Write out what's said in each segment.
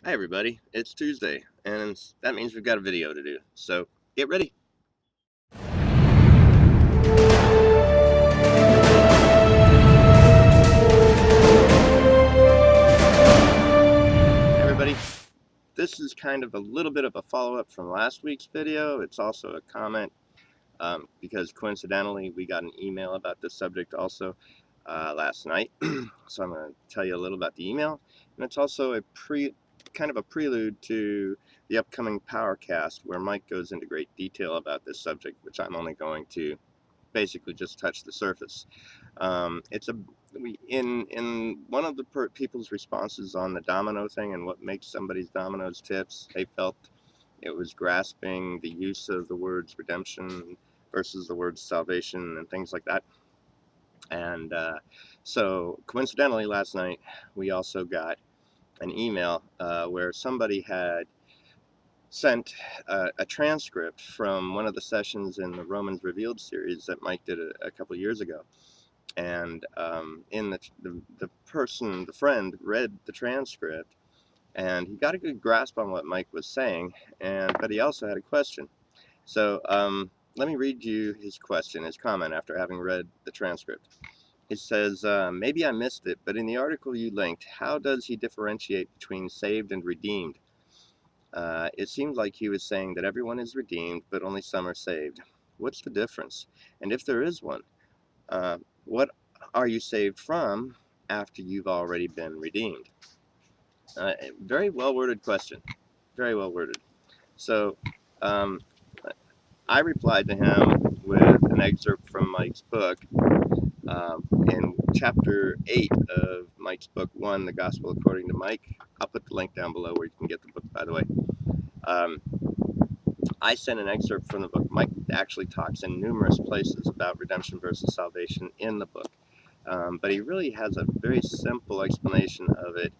Hi everybody, it's Tuesday, and that means we've got a video to do, so get ready. Hey everybody, this is kind of a little bit of a follow-up from last week's video. It's also a comment, because coincidentally we got an email about this subject also last night. So I'm going to tell you a little about the email, and it's also a kind of a prelude to the upcoming Powercast where Mike goes into great detail about this subject, which I'm only going to basically just touch the surface. It's a in one of the people's responses on the domino thing and what makes somebody's dominoes tips, they felt it was grasping the use of the words redemption versus the words salvation and things like that. And so coincidentally, last night we also got an email where somebody had sent a transcript from one of the sessions in the Romans Revealed series that Mike did a couple years ago. And in the person, the friend, read the transcript, and he got a good grasp on what Mike was saying, but he also had a question. So let me read you his question, his comment after having read the transcript. It says, maybe I missed it, but in the article you linked, how does he differentiate between saved and redeemed? It seems like he was saying that everyone is redeemed, but only some are saved. What's the difference? And if there is one, what are you saved from after you've already been redeemed? Very well worded question. Very well worded. So um, I replied to him with an excerpt from Mike's book. In chapter 8 of Mike's book 1, The Gospel According to Mike. I'll put the link down below where you can get the book, by the way. Um, I sent an excerpt from the book. Mike actually talks in numerous places about redemption versus salvation in the book. But he really has a very simple explanation of it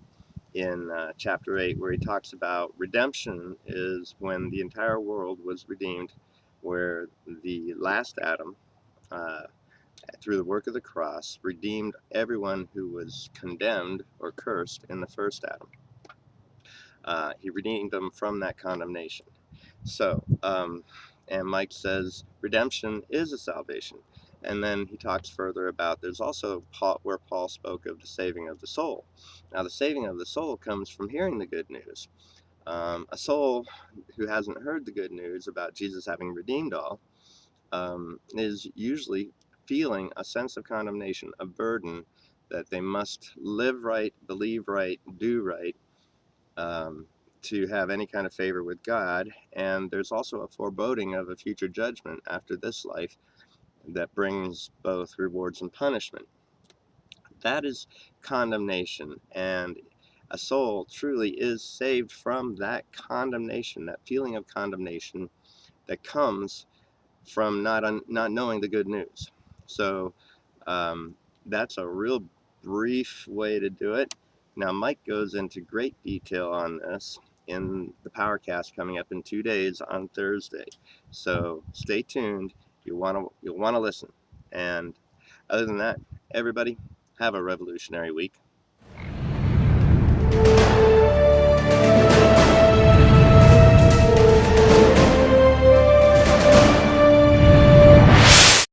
in chapter 8, where he talks about redemption is when the entire world was redeemed, where the last Adam, uh, through the work of the cross, redeemed everyone who was condemned or cursed in the first Adam. He redeemed them from that condemnation. So, and Mike says redemption is a salvation. And then he talks further about there's also where Paul spoke of the saving of the soul. Now, the saving of the soul comes from hearing the good news. A soul who hasn't heard the good news about Jesus having redeemed all is usually feeling a sense of condemnation, a burden that they must live right, believe right, do right, um, to have any kind of favor with God. And there's also a foreboding of a future judgment after this life that brings both rewards and punishment. That is condemnation, and a soul truly is saved from that condemnation, that feeling of condemnation that comes from not knowing the good news. So that's a real brief way to do it. Now, Mike goes into great detail on this in the Powercast coming up in 2 days on Thursday. So stay tuned. You'll want to listen. And other than that, everybody, have a revolutionary week.